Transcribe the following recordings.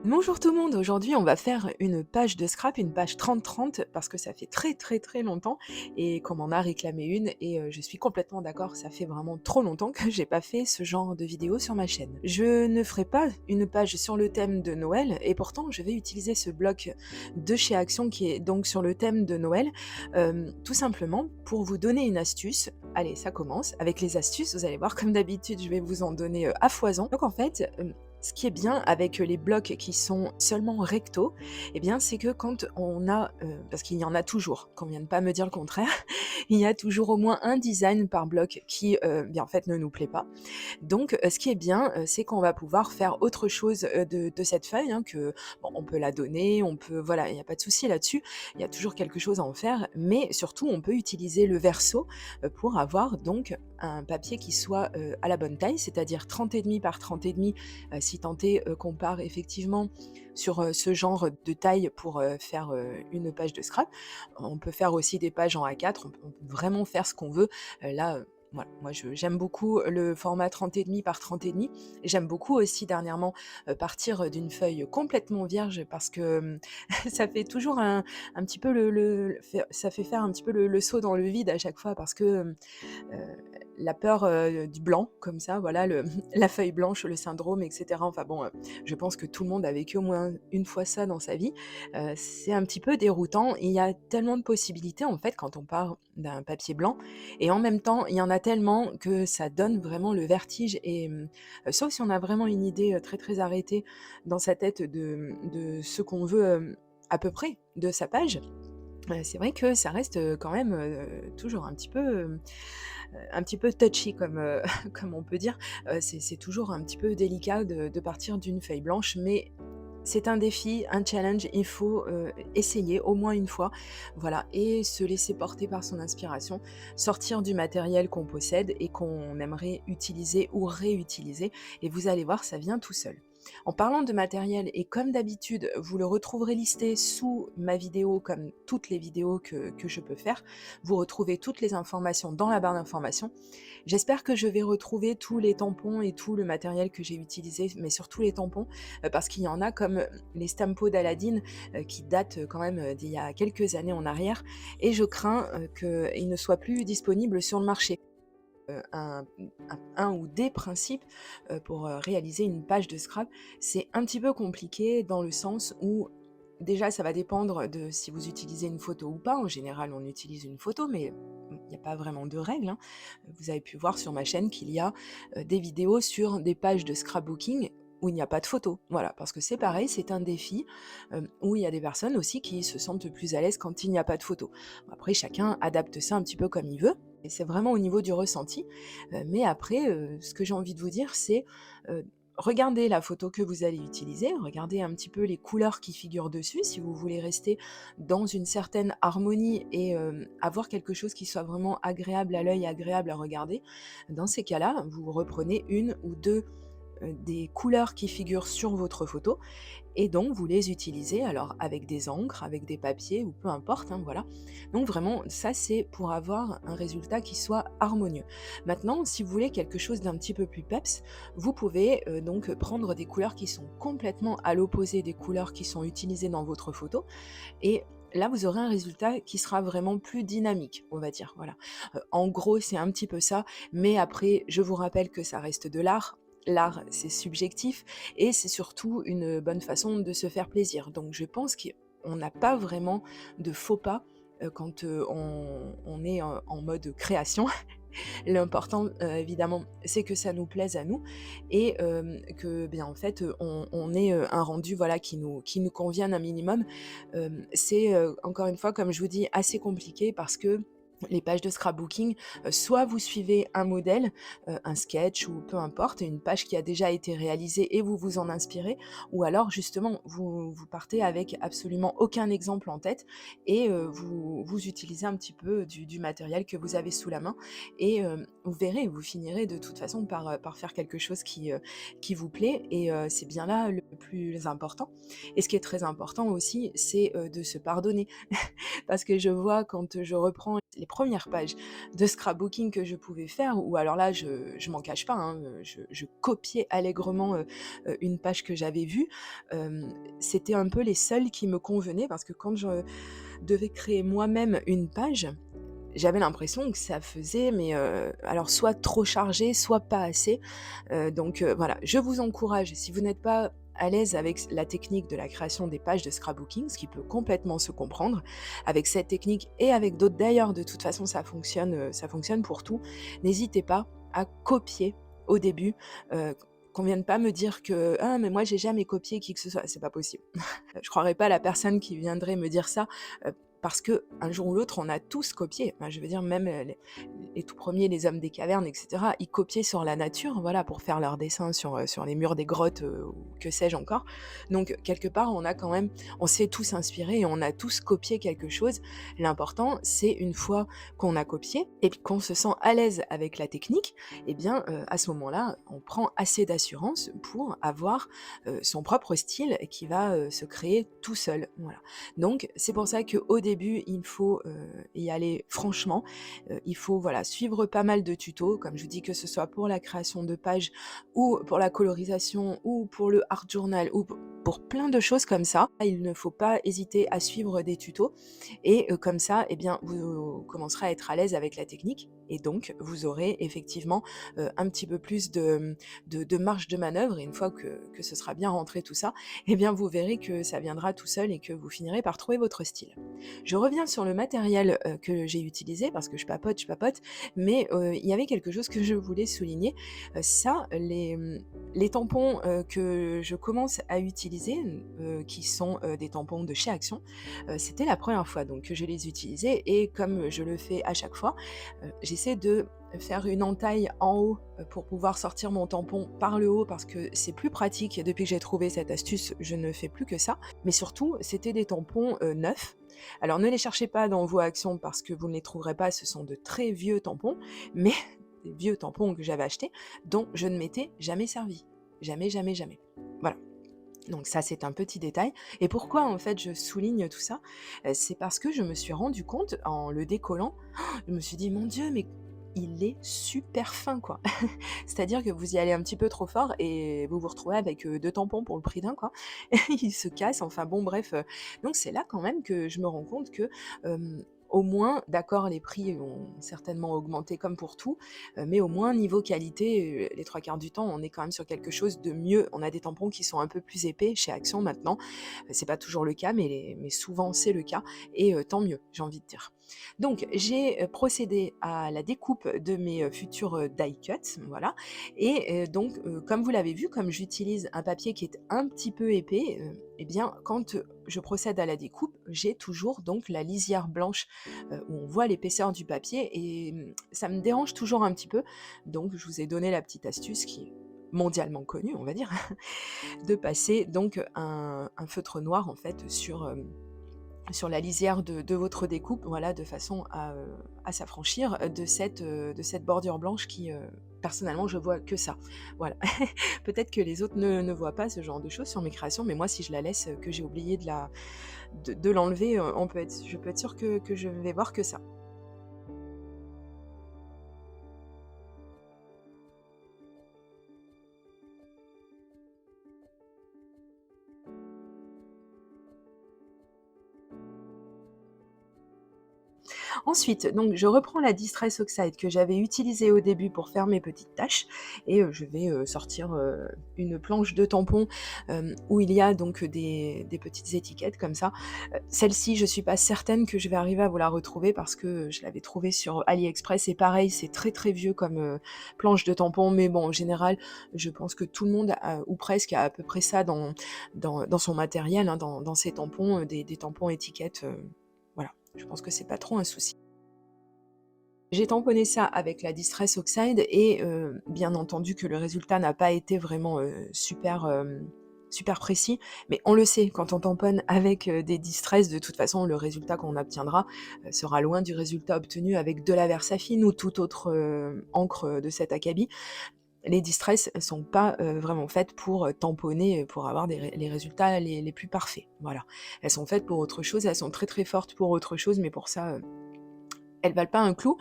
Bonjour tout le monde, aujourd'hui on va faire une page de scrap, une page 30-30 parce que ça fait très longtemps et qu'on m'en a réclamé une et je suis complètement d'accord, ça fait vraiment trop longtemps que j'ai pas fait ce genre de vidéo sur ma chaîne. Je ne ferai pas une page sur le thème de Noël et pourtant je vais utiliser ce bloc de chez Action qui est donc sur le thème de Noël, tout simplement pour vous donner une astuce. Allez, ça commence avec les astuces, vous allez voir comme d'habitude je vais vous en donner à foison. Donc en fait, ce qui est bien avec les blocs qui sont seulement recto, eh bien, c'est que quand on a, parce qu'il y en a toujours, qu'on vienne pas me dire le contraire, il y a toujours au moins un design par bloc qui, bien, en fait, ne nous plaît pas. Donc, ce qui est bien, c'est qu'on va pouvoir faire autre chose, de cette feuille, hein, que bon, on peut la donner, on peut voilà, il y a pas de souci là-dessus. Il y a toujours quelque chose à en faire, mais surtout, on peut utiliser le verso, pour avoir donc un papier qui soit, à la bonne taille, c'est-à-dire 30,5 par 30,5, si tant est, qu'on part effectivement sur, ce genre de taille pour, faire, une page de scrap. On peut faire aussi des pages en A4, on peut vraiment faire ce qu'on veut. Là, voilà, moi j'aime beaucoup le format 30,5 par 30,5. J'aime beaucoup aussi dernièrement, partir d'une feuille complètement vierge parce que, ça fait toujours un petit peu ça fait faire un petit peu le saut dans le vide à chaque fois parce que, la peur, du blanc comme ça, voilà, la feuille blanche, le syndrome et cetera. Enfin bon, je pense que tout le monde a vécu au moins une fois ça dans sa vie. C'est un petit peu déroutant. Il y a tellement de possibilités en fait quand on part d'un papier blanc et en même temps, il y en a tellement que ça donne vraiment le vertige et sauf si on a vraiment une idée, très arrêtée dans sa tête de ce qu'on veut, à peu près de sa page, c'est vrai que ça reste, quand même, toujours un petit peu touchy comme, comme on peut dire. C'est toujours un petit peu délicat de partir d'une feuille blanche, mais c'est un défi, un challenge, il faut, essayer au moins une fois, voilà et se laisser porter par son inspiration, sortir du matériel qu'on possède et qu'on aimerait utiliser ou réutiliser et vous allez voir, ça vient tout seul. En parlant de matériel et comme d'habitude, vous le retrouverez listé sous ma vidéo comme toutes les vidéos que je peux faire. Vous retrouvez toutes les informations dans la barre d'informations. J'espère que je vais retrouver tous les tampons et tout le matériel que j'ai utilisé, mais surtout les tampons, parce qu'il y en a comme les Stampo d'Aladine, qui datent quand même, d'il y a quelques années en arrière et je crains, qu'ils ne soient plus disponibles sur le marché. Un ou des principes, pour, réaliser une page de scrap, c'est un petit peu compliqué dans le sens où déjà ça va dépendre de si vous utilisez une photo ou pas. En général, on utilise une photo, mais il n'y a pas vraiment de règle, hein. Vous avez pu voir sur ma chaîne qu'il y a, des vidéos sur des pages de scrapbooking où il n'y a pas de photo. Voilà, parce que c'est pareil, c'est un défi, où il y a des personnes aussi qui se sentent plus à l'aise quand il n'y a pas de photo. Après chacun adapte ça un petit peu comme il veut et c'est vraiment au niveau du ressenti, mais après, ce que j'ai envie de vous dire, c'est, regardez la photo que vous allez utiliser, regardez un petit peu les couleurs qui figurent dessus, si vous voulez rester dans une certaine harmonie et avoir quelque chose qui soit vraiment agréable à l'œil, agréable à regarder. Dans ces cas-là, vous reprenez une ou 2 des couleurs qui figurent sur votre photo et donc vous les utilisez alors avec des encres, avec des papiers ou peu importe, hein, voilà. Donc vraiment, ça c'est pour avoir un résultat qui soit harmonieux. Maintenant, si vous voulez quelque chose d'un petit peu plus peps, vous pouvez donc prendre des couleurs qui sont complètement à l'opposé des couleurs qui sont utilisées dans votre photo et là, vous aurez un résultat qui sera vraiment plus dynamique, on va dire, voilà. En gros, c'est un petit peu ça, mais après, je vous rappelle que ça reste de l'art. L'art, c'est subjectif et c'est surtout une bonne façon de se faire plaisir. Donc je pense qu'on n'a pas vraiment de faux pas, quand, on est en mode création. L'important, évidemment, c'est que ça nous plaise à nous et que, bien, en fait, on ait, un rendu, voilà, qui nous convienne un minimum. C'est, encore une fois, comme je vous dis, assez compliqué parce que les pages de scrapbooking, soit vous suivez un modèle, un sketch ou peu importe, une page qui a déjà été réalisée et vous vous en inspirez ou alors justement vous partez avec absolument aucun exemple en tête et vous utilisez un petit peu du matériel que vous avez sous la main et vous verrez, vous finirez de toute façon par faire quelque chose qui vous plaît et c'est bien là le plus important et ce qui est très important aussi, c'est, de se pardonner. Parce que je vois quand je reprends les premières pages de scrapbooking que je pouvais faire, ou alors là, je m'en cache pas, hein, je copiais allègrement, une page que j'avais vue. C'était un peu les seules qui me convenaient parce que quand je devais créer moi-même une page, j'avais l'impression que ça faisait mais alors soit trop chargé, soit pas assez. Donc voilà, je vous encourage, si vous n'êtes pas à l'aise avec la technique de la création des pages de scrapbooking, ce qui peut complètement se comprendre, avec cette technique et avec d'autres d'ailleurs, de toute façon ça fonctionne pour tout. N'hésitez pas à copier au début, qu'on vienne pas me dire que: «Ah mais moi j'ai jamais copié qui que ce soit», c'est pas possible. Je croirais pas la personne qui viendrait me dire ça, parce qu'un jour ou l'autre, on a tous copié. Enfin, je veux dire même, les tout premiers, les hommes des cavernes et cetera, ils copiaient sur la nature, voilà, pour faire leurs dessins sur les murs des grottes, ou que sais-je encore. Donc quelque part, on s'est tous inspirés et on a tous copié quelque chose. L'important, c'est une fois qu'on a copié et puis qu'on se sent à l'aise avec la technique, eh bien, à ce moment-là, on prend assez d'assurance pour avoir, son propre style qui va, se créer tout seul, voilà. Donc c'est pour ça qu'au début, il faut, y aller franchement. Il faut, voilà, suivre pas mal de tutos, comme je vous dis, que ce soit pour la création de pages ou pour la colorisation ou pour le art journal ou pour plein de choses comme ça. Il ne faut pas hésiter à suivre des tutos et comme ça, eh bien, vous commencerez à être à l'aise avec la technique et donc vous aurez effectivement, un petit peu plus de marge de manœuvre et une fois que ce sera bien rentré tout ça, eh bien, vous verrez que ça viendra tout seul et que vous finirez par trouver votre style. Je reviens sur le matériel, que j'ai utilisé parce que je papote, mais il y avait quelque chose que je voulais souligner. Ça, les tampons, que je commence à utiliser, qui sont, des tampons de chez Action, c'était la première fois donc que je les utilisais et comme je le fais à chaque fois, j'essaie de faire une entaille en haut, pour pouvoir sortir mon tampon par le haut parce que c'est plus pratique. Depuis que j'ai trouvé cette astuce, je ne fais plus que ça. Mais surtout, c'était des tampons, neufs. Alors ne les cherchez pas dans vos actions parce que vous ne les trouverez pas, ce sont de très vieux tampons, mais des vieux tampons que j'avais achetés, dont je ne m'étais jamais servi. Jamais, jamais, jamais. Voilà. Donc ça, c'est un petit détail. Et pourquoi en fait je souligne tout ça? C'est parce que je me suis rendu compte en le décollant, je me suis dit: «Mon Dieu, mais il est super fin quoi!» C'est-à-dire que vous y allez un petit peu trop fort et vous vous retrouvez avec, 2 tampons pour le prix d'un quoi. Il se casse, enfin bon bref, donc c'est là quand même que je me rends compte que, au moins d'accord les prix ont certainement augmenté comme pour tout, mais au moins niveau qualité, les 3 quarts du temps, on est quand même sur quelque chose de mieux. On a des tampons qui sont un peu plus épais chez Action maintenant, c'est pas toujours le cas, mais souvent c'est le cas et tant mieux, j'ai envie de dire. Donc j'ai, procédé à la découpe de mes, futurs, die cuts, voilà et donc comme vous l'avez vu, comme j'utilise un papier qui est un petit peu épais, et bien quand, je procède à la découpe, j'ai toujours donc la lisière blanche, où on voit l'épaisseur du papier et ça me dérange toujours un petit peu. Donc je vous ai donné la petite astuce qui est mondialement connue, on va dire, de passer donc un feutre noir en fait sur la lisière de votre découpe, voilà, de façon à s'affranchir de cette bordure blanche qui, personnellement, je vois que ça. Voilà. Peut-être que les autres ne voient pas ce genre de choses sur mes créations, mais moi, si je la laisse, que j'ai oublié de l'enlever, je peux être sûre que je vais voir que ça. Ensuite, donc je reprends la Distress Oxide que j'avais utilisée au début pour faire mes petites taches et je vais, sortir, une planche de tampons, où il y a donc des petites étiquettes comme ça. Celle-ci, je suis pas certaine que je vais arriver à vous la retrouver parce que je l'avais trouvée sur AliExpress et pareil, c'est très, très vieux comme, planche de tampons, mais bon, en général, je pense que tout le monde a ou presque a à peu près ça dans son matériel, hein, dans ses tampons, des tampons étiquettes, voilà. Je pense que c'est pas trop un souci. J'ai tamponné ça avec la Distress Oxide et bien entendu que le résultat n'a pas été vraiment, super précis, mais on le sait quand on tamponne avec, des Distress, de toute façon le résultat qu'on obtiendra, sera loin du résultat obtenu avec de la Versafine ou toute autre, encre, de cet acabit. Les Distress sont pas, vraiment faites pour, tamponner, pour avoir les résultats les plus parfaits, voilà. Elles sont faites pour autre chose, elles sont très, très fortes pour autre chose, mais pour ça, elles valent pas un clou.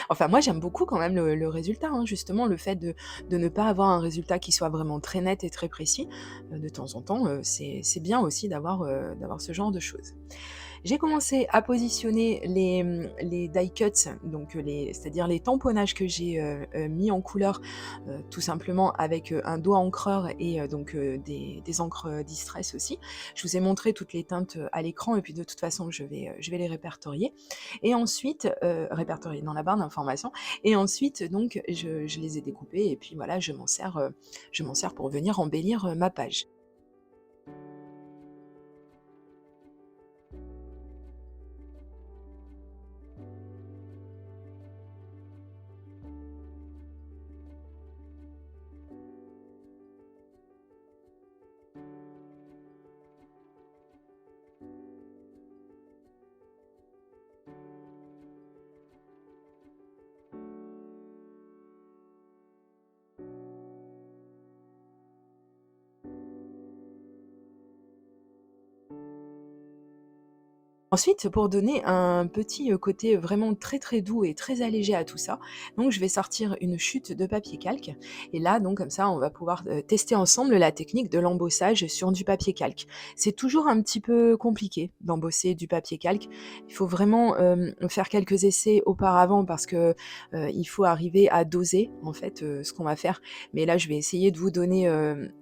Enfin moi j'aime beaucoup quand même le résultat, hein, justement le fait de ne pas avoir un résultat qui soit vraiment très net et très précis, de temps en temps, c'est bien aussi d'avoir ce genre de choses. J'ai commencé à positionner les die cuts, donc c'est-à-dire les tamponnages que j'ai, mis en couleur, tout simplement avec, un doigt encreur et donc des encres, Distress aussi. Je vous ai montré toutes les teintes, à l'écran et puis de toute façon je vais les répertorier et ensuite, répertorier dans la barre d'informations et ensuite donc je les ai découpés et puis voilà je m'en sers pour venir embellir, ma page. Ensuite, pour donner un petit, côté vraiment très, très doux et très allégé à tout ça, donc je vais sortir une chute de papier calque et là, donc comme ça, on va pouvoir, tester ensemble la technique de l'embossage sur du papier calque. C'est toujours un petit peu compliqué d'embosser du papier calque. Il faut vraiment, faire quelques essais auparavant parce que, il faut arriver à doser, en fait, ce qu'on va faire. Mais là, je vais essayer de vous donner,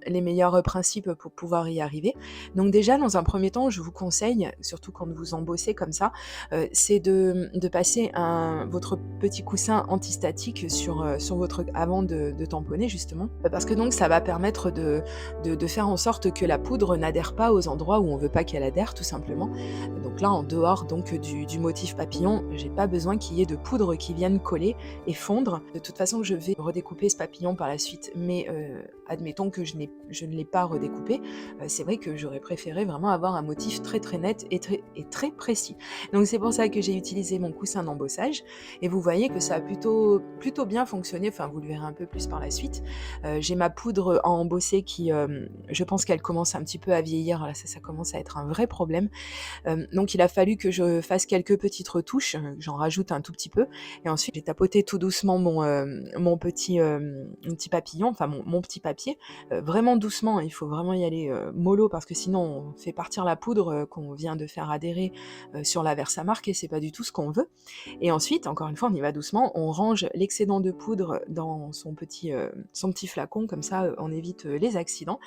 les meilleurs, principes pour pouvoir y arriver. Donc déjà, dans un premier temps, je vous conseille, surtout quand vous embossez comme ça, c'est de passer votre petit coussin antistatique sur votre avant de tamponner justement. Parce que donc ça va permettre de faire en sorte que la poudre n'adhère pas aux endroits où on veut pas qu'elle adhère tout simplement. Donc là, en dehors donc du motif papillon, j'ai pas besoin qu'il y ait de poudre qui vienne coller et fondre. De toute façon, je vais redécouper ce papillon par la suite, mais admettons que je ne l'ai pas redécoupé, c'est vrai que j'aurais préféré vraiment avoir un motif très, très net et très précis. Donc c'est pour ça que j'ai utilisé mon coussin d'embossage et vous voyez que ça a plutôt bien fonctionné, enfin vous le verrez un peu plus par la suite. J'ai ma poudre à embosser qui, je pense qu'elle commence un petit peu à vieillir, là ça commence à être un vrai problème. Donc il a fallu que je fasse quelques petites retouches, j'en rajoute un tout petit peu et ensuite j'ai tapoté tout doucement mon petit papillon, enfin mon petit papier, vraiment doucement, hein, il faut vraiment y aller, mollo parce que sinon on fait partir la poudre, qu'on vient de faire adhérer, sur la Versamark et c'est pas du tout ce qu'on veut et ensuite, encore une fois, on y va doucement, on range l'excédent de poudre dans son petit flacon comme ça, on évite, les accidents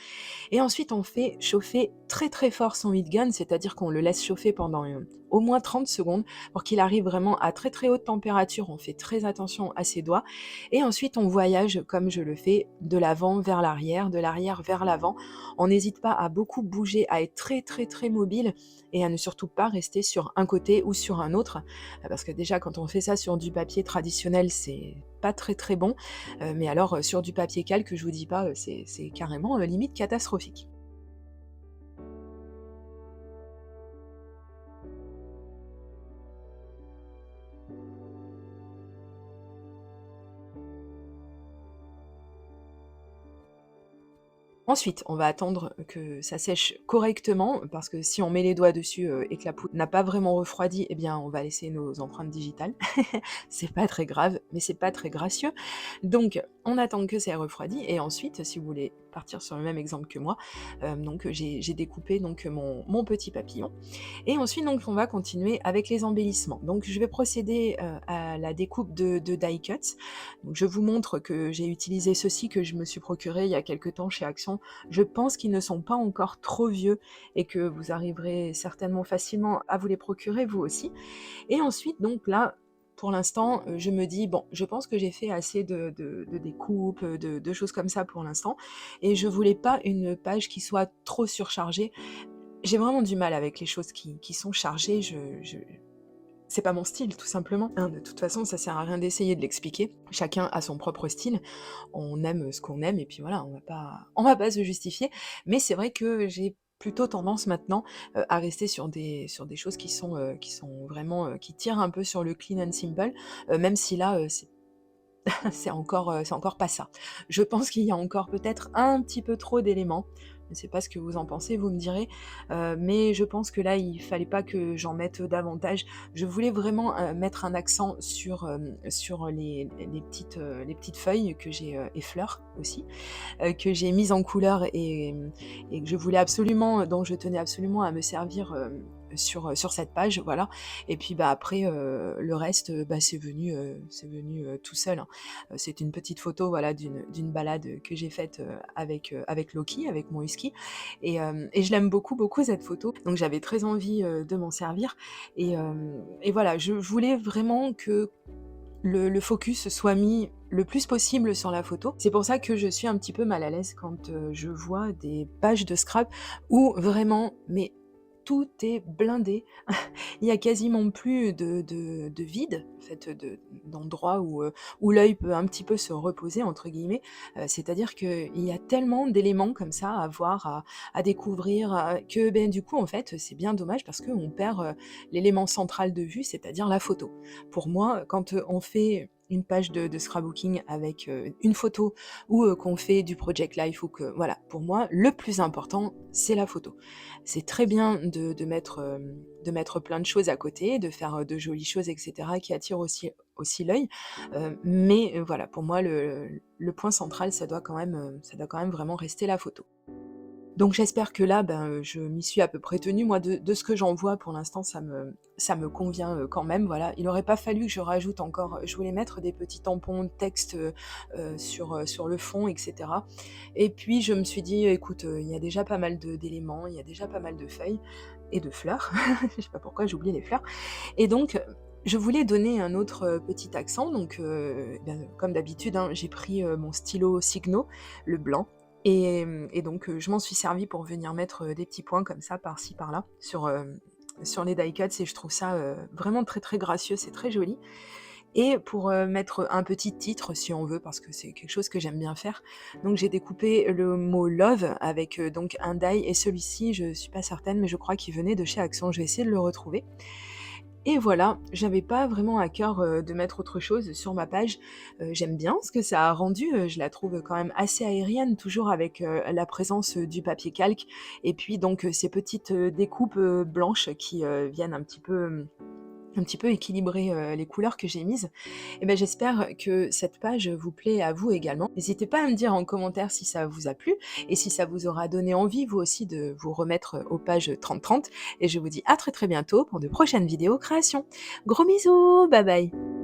et ensuite, on fait chauffer très très fort son heat gun, c'est-à-dire qu'on le laisse chauffer pendant au moins 30 secondes pour qu'il arrive vraiment à très très haute température. On fait très attention à ses doigts. Et ensuite, on voyage comme je le fais de l'avant vers l'arrière, de l'arrière vers l'avant. On n'hésite pas à beaucoup bouger, à être très très très mobile et à ne surtout pas rester sur un côté ou sur un autre. Parce que déjà, quand on fait ça sur du papier traditionnel, c'est pas très très bon. Mais alors, sur du papier calque, je vous dis pas, c'est carrément, limite catastrophique. Ensuite, on va attendre que ça sèche correctement, parce que si on met les doigts dessus, et que la poudre n'a pas vraiment refroidi, eh bien, on va laisser nos empreintes digitales. C'est pas très grave, mais c'est pas très gracieux. Donc, on attend que ça ait refroidi et ensuite, si vous voulez partir sur le même exemple que moi, donc j'ai découpé donc mon petit papillon et ensuite donc on va continuer avec les embellissements. Donc je vais procéder, à la découpe de die cuts. Donc je vous montre que j'ai utilisé ceux-ci que je me suis procuré il y a quelque temps chez Action. Je pense qu'ils ne sont pas encore trop vieux et que vous arriverez certainement facilement à vous les procurer vous aussi. Et ensuite donc là, pour l'instant, je me dis: «Bon, je pense que j'ai fait assez de découpes, de choses comme ça pour l'instant» et je voulais pas une page qui soit trop surchargée. J'ai vraiment du mal avec les choses qui sont chargées, je c'est pas mon style tout simplement, hein. De toute façon, ça sert à rien d'essayer de l'expliquer. Chacun a son propre style. On aime ce qu'on aime et puis voilà, on va pas se justifier. Mais c'est vrai que j'ai plutôt tendance maintenant, à rester sur des choses qui sont vraiment, qui tirent un peu sur le clean and simple, même si là, c'est encore pas ça. Je pense qu'il y a encore peut-être un petit peu trop d'éléments, Je sais pas ce que vous en pensez, vous me direz, mais je pense que là, il fallait pas que j'en mette davantage. Je voulais vraiment, mettre un accent sur les petites feuilles que j'ai, et fleurs aussi, que j'ai mises en couleur et que je voulais absolument dont je tenais absolument à me servir, sur cette page, voilà. Et puis, bah, après, le reste, bah, c'est venu tout seul, hein. C'est une petite photo, voilà, d'une balade, que j'ai faite, avec Loki, avec mon husky et je l'aime beaucoup, beaucoup cette photo. Donc j'avais très envie, de m'en servir et voilà, je voulais vraiment que le focus soit mis le plus possible sur la photo. C'est pour ça que je suis un petit peu mal à l'aise quand, je vois des pages de scrap où vraiment, mais tout est blindé. Il y a quasiment plus de vide, en fait, d'endroits où l'œil peut un petit peu «se reposer» entre guillemets. C'est-à-dire qu'il y a tellement d'éléments comme ça à voir, à découvrir, que, beh, du coup, en fait, c'est bien dommage parce qu'on perd, l'élément central de vue, c'est-à-dire la photo. Pour moi, quand, on fait une page de scrapbooking avec, une photo ou, qu'on fait du project life ou que voilà, pour moi, le plus important, c'est la photo. C'est très bien de mettre plein de choses à côté, de faire, de jolies choses et cetera qui attirent aussi l'œil, mais voilà, pour moi, le point central, ça doit quand même vraiment rester la photo. Donc j'espère que là, ben, je m'y suis à peu près tenue. Moi, de ce que j'en vois pour l'instant, ça me convient, quand même, voilà. Il aurait pas fallu que je rajoute encore je voulais mettre des petits tampons de texte, sur le fond et cetera et puis je me suis dit: «Écoute, il y a déjà pas mal d'éléments, il y a déjà pas mal de feuilles et de fleurs». Je sais pas pourquoi j'ai oublié les fleurs et donc je voulais donner un autre, petit accent donc bien, comme d'habitude, hein, j'ai pris, mon stylo Signo, le blanc et donc je m'en suis servie pour venir mettre, des petits points comme ça par-ci par-là sur les die cuts et je trouve ça, vraiment très, très gracieux, c'est très joli et pour, mettre un petit titre si on veut parce que c'est quelque chose que j'aime bien faire, donc j'ai découpé le mot love avec, donc un die et celui-ci je suis pas certaine mais je crois qu'il venait de chez Action, je vais essayer de le retrouver et voilà, j'avais pas vraiment à cœur, de mettre autre chose sur ma page. J'aime bien ce que ça a rendu, je la trouve quand même assez aérienne, toujours avec, la présence, du papier calque et puis donc, ces petites, découpes, blanches qui, viennent un petit peu équilibrer, les couleurs que j'ai mises et ben, j'espère que cette page vous plaît à vous également. N'hésitez pas à me dire en commentaire si ça vous a plu et si ça vous aura donné envie vous aussi de vous remettre, aux pages 30-30 et je vous dis à très, très bientôt pour de prochaines vidéos création. Gros bisous, bye bye.